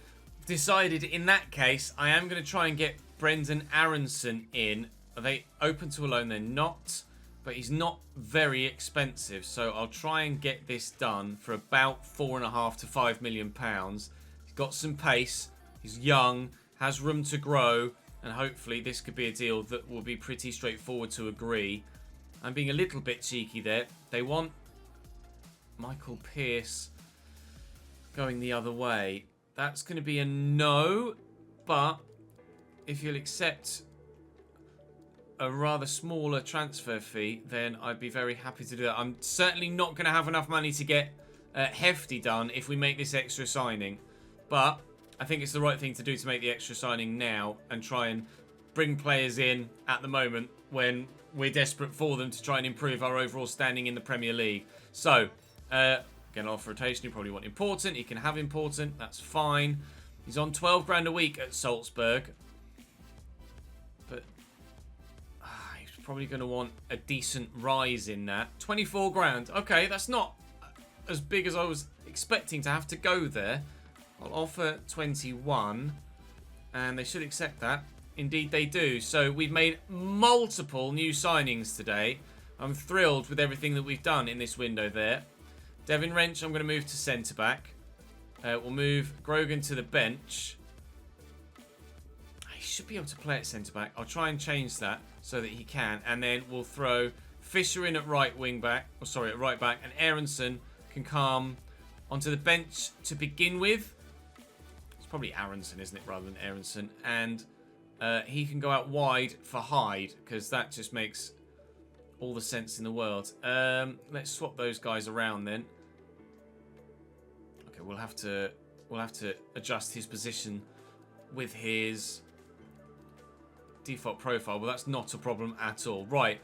Decided in that case, I am going to try and get Brendan Aronson in. Are they open to a loan? They're not. But he's not very expensive. So I'll try and get this done for about £4.5 to £5 million. He's got some pace. He's young. Has room to grow. And hopefully this could be a deal that will be pretty straightforward to agree. I'm being a little bit cheeky there. They want Michael Pearce going the other way. That's going to be a no, but if you'll accept a rather smaller transfer fee, then I'd be very happy to do that. I'm certainly not going to have enough money to get Hefty done if we make this extra signing, but I think it's the right thing to do to make the extra signing now and try and bring players in at the moment when we're desperate for them to try and improve our overall standing in the Premier League. So, again, off rotation, you probably want important. He can have important. That's fine. He's on 12 grand a week at Salzburg. But he's probably going to want a decent rise in that. 24 grand. Okay, that's not as big as I was expecting to have to go there. I'll offer 21. And they should accept that. Indeed, they do. So we've made multiple new signings today. I'm thrilled with everything that we've done in this window there. Devin Wrench, I'm going to move to centre-back. We'll move Grogan to the bench. He should be able to play at centre-back. I'll try and change that so that he can. And then we'll throw Fisher in at right wing-back. Oh, sorry, at right-back. And Aronson can come onto the bench to begin with. It's probably Aronson, isn't it, rather than Aronson. And he can go out wide for Hyde, because that just makes all the sense in the world. Let's swap those guys around then. Okay, we'll have to adjust his position with his default profile. Well, that's not a problem at all. Right,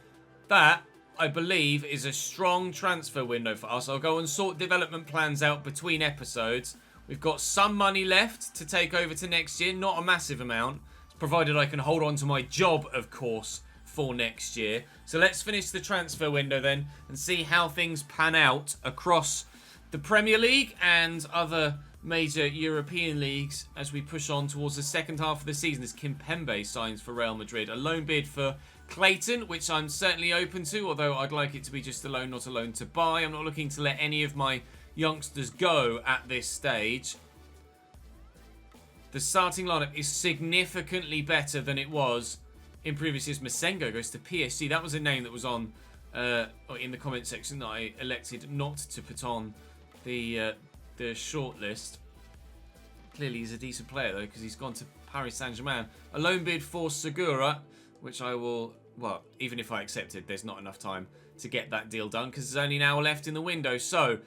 that I believe is a strong transfer window for us. I'll go and sort development plans out between episodes. We've got some money left to take over to next year, not a massive amount, provided I can hold on to my job, of course, for next year. So let's finish the transfer window then and see how things pan out across the Premier League and other major European leagues as we push on towards the second half of the season as Kimpembe signs for Real Madrid. A loan bid for Clayton, which I'm certainly open to, although I'd like it to be just a loan, not a loan to buy. I'm not looking to let any of my youngsters go at this stage. The starting lineup is significantly better than it was in previous years. Masengo goes to PSG. That was a name that was on in the comment section that I elected not to put on the shortlist. Clearly, he's a decent player though, because he's gone to Paris Saint-Germain. A loan bid for Segura, which I will. Well, even if I accepted, there's not enough time to get that deal done because there's only an hour left in the window. So,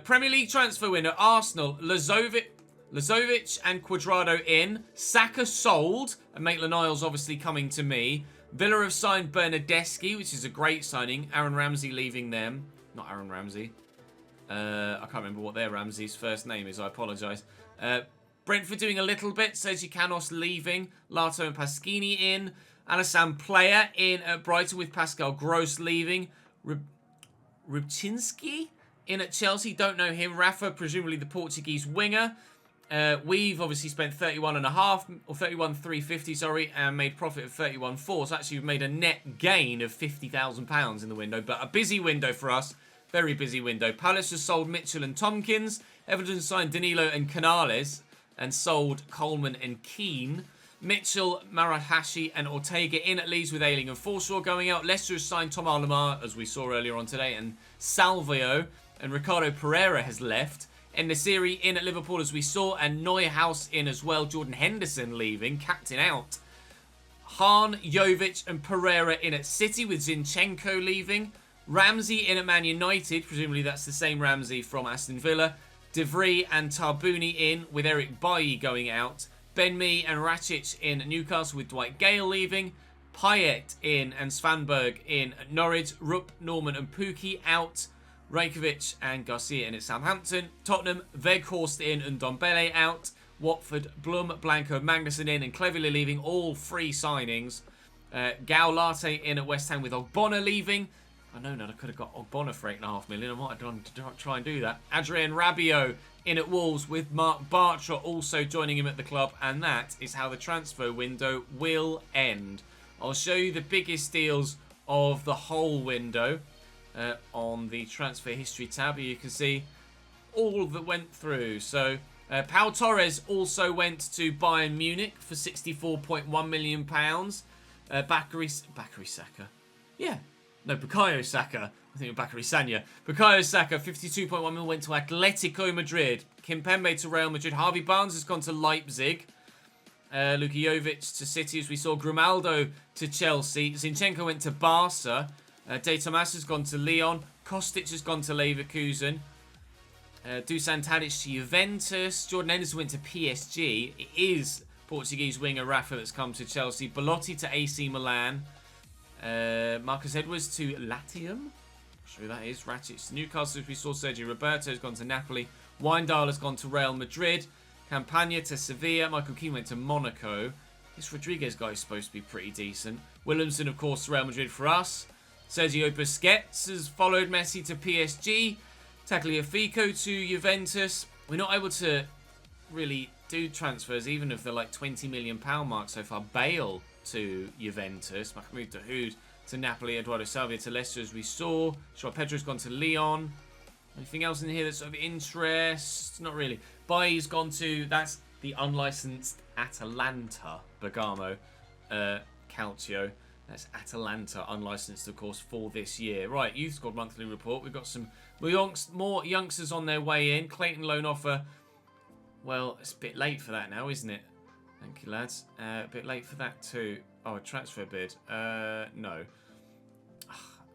Premier League transfer window: Arsenal, Lazovic and Cuadrado in. Saka sold. And Maitland-Niles obviously coming to me. Villa have signed Bernadeschi, which is a great signing. Aaron Ramsey leaving them. Not Aaron Ramsey. I can't remember what their Ramsey's first name is. I apologise. Brentford doing a little bit. Sergi Canos leaving. Lato and Pasquini in. Alassane Player in at Brighton with Pascal Gross leaving. Rybczynski in at Chelsea. Don't know him. Rafa, presumably the Portuguese winger. We've obviously spent 31.5 or 31,350, sorry, and made profit of 31.4. So actually we've made a net gain of £50,000 in the window, but a busy window for us. Very busy window. Palace has sold Mitchell and Tompkins. Everton signed Danilo and Canales and sold Coleman and Keane. Mitchell, Marahashi and Ortega in at Leeds with Ayling and Forshaw going out. Leicester has signed Tom Alomar, as we saw earlier on today, and Salvio, and Ricardo Pereira has left. En-Nesyri in at Liverpool, as we saw, and Neuhaus in as well. Jordan Henderson leaving, captain out. Hahn, Jovic and Pereira in at City with Zinchenko leaving. Ramsey in at Man United, presumably that's the same Ramsey from Aston Villa. De Vrij and Tarbuni in with Eric Bailly going out. Ben Mee and Rakic in at Newcastle with Dwight Gale leaving. Payet in and Svanberg in at Norwich. Rupp, Norman and Pukki out. Rajkovic and Garcia in at Southampton. Tottenham, Weghorst in and Ndombele out. Watford, Blum, Blanco, Magnussen in and Cleverley leaving. All free signings. Gao Latte in at West Ham with Ogbonna leaving. I know that I could have got Ogbonna for $8.5 million. I might have done to try and do that. Adrien Rabiot in at Wolves with Mark Bartra also joining him at the club. And that is how the transfer window will end. I'll show you the biggest deals of the whole window on the transfer history tab. You can see all that went through. So Pau Torres also went to Bayern Munich for £64.1 million. Bakary Saka. Yeah. No, Bukayo Saka. I think Bakary Sanya. Bukayo Saka, 52.1 million, went to Atletico Madrid. Kimpembe to Real Madrid. Harvey Barnes has gone to Leipzig. Luka Jovic to City, as we saw. Grimaldo to Chelsea. Zinchenko went to Barca. De Tomas has gone to Lyon. Kostic has gone to Leverkusen. Dusan Tadic to Juventus. Jordan Henderson went to PSG. It is Portuguese winger Rafa that's come to Chelsea. Belotti to AC Milan. Marcus Edwards to Latium. Not sure who that is. Rakic to Newcastle, as we saw. Sergio Roberto has gone to Napoli. Wijndal has gone to Real Madrid. Campagna to Sevilla. Michael Keane went to Monaco. This Rodriguez guy is supposed to be pretty decent. Williamson, of course, to Real Madrid for us. Sergio Busquets has followed Messi to PSG. Tagliafico to Juventus. We're not able to really do transfers, even if they're like £20 million mark so far. Bale to Juventus. Mahmoud Dahoud to Napoli. Eduardo Salvia to Leicester, as we saw. Joao Pedro's gone to Lyon. Anything else in here that's of interest? Not really. Bailly's gone to, that's the unlicensed Atalanta. Bergamo. Calcio. That's Atalanta, unlicensed, of course, for this year. Right, Youth Squad Monthly Report. We've got some more youngsters on their way in. Clayton loan offer. Well, it's a bit late for that now, isn't it? Thank you, lads. A bit late for that too. Oh, a transfer bid. No.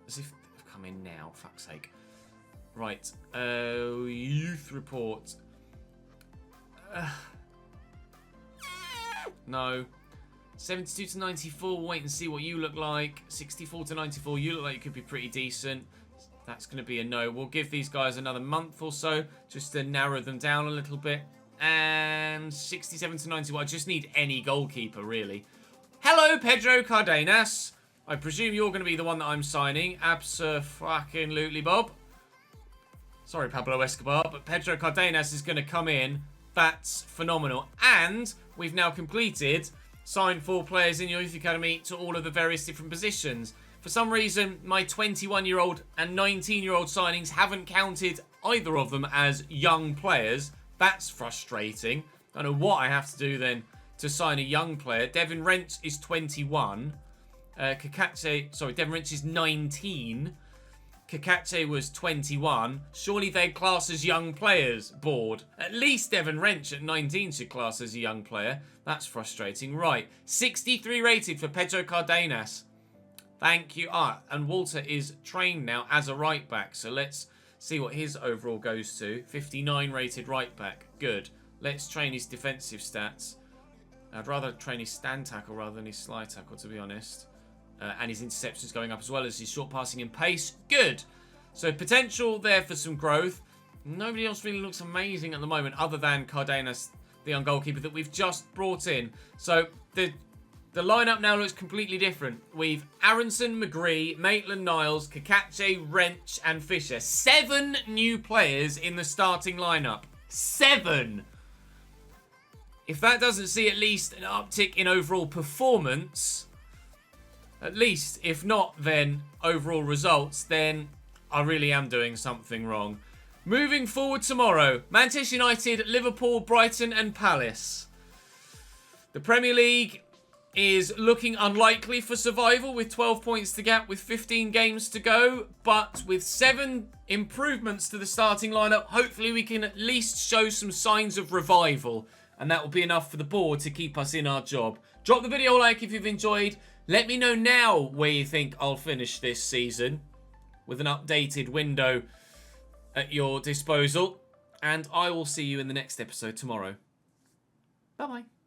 As if they've come in now, fuck's sake. Right. Youth report. No. 72 to 94, wait and see what you look like. 64 to 94, you look like you could be pretty decent. That's going to be a no. We'll give these guys another month or so just to narrow them down a little bit. And 67 to 91, I just need any goalkeeper, really. Hello, Pedro Cardenas. I presume you're going to be the one that I'm signing. Abso-fucking-lutely, Bob. Sorry, Pablo Escobar, but Pedro Cardenas is going to come in. That's phenomenal. And we've now completed sign 4 players in your youth academy to all of the various different positions. For some reason, my 21-year-old and 19-year-old signings haven't counted either of them as young players. That's frustrating. I don't know what I have to do then to sign a young player. Devin Wrench is 21. Devin Wrench is 19. Kakache was 21. Surely they'd class as young players. Bored. At least Devin Wrench at 19 should class as a young player. That's frustrating. Right. 63 rated for Pedro Cardenas. Thank you. And Walter is trained now as a right back. So let's see what his overall goes to. 59 rated right back. Good. Let's train his defensive stats. I'd rather train his stand tackle rather than his slide tackle, to be honest. And his interceptions going up as well as his short passing and pace. Good. So potential there for some growth. Nobody else really looks amazing at the moment other than Cardenas, the young goalkeeper that we've just brought in. So the lineup now looks completely different. We've Aronson, Mccree, Maitland-Niles, Kakache, Wrench and Fisher. 7 new players in the starting lineup. 7! If that doesn't see at least an uptick in overall performance, at least, if not, then overall results, then I really am doing something wrong. Moving forward tomorrow, Manchester United, Liverpool, Brighton and Palace. The Premier League is looking unlikely for survival with 12 points to gap with 15 games to go. But with 7 improvements to the starting lineup, hopefully we can at least show some signs of revival. And that will be enough for the board to keep us in our job. Drop the video a like if you've enjoyed. Let me know now where you think I'll finish this season with an updated window at your disposal. And I will see you in the next episode tomorrow. Bye-bye.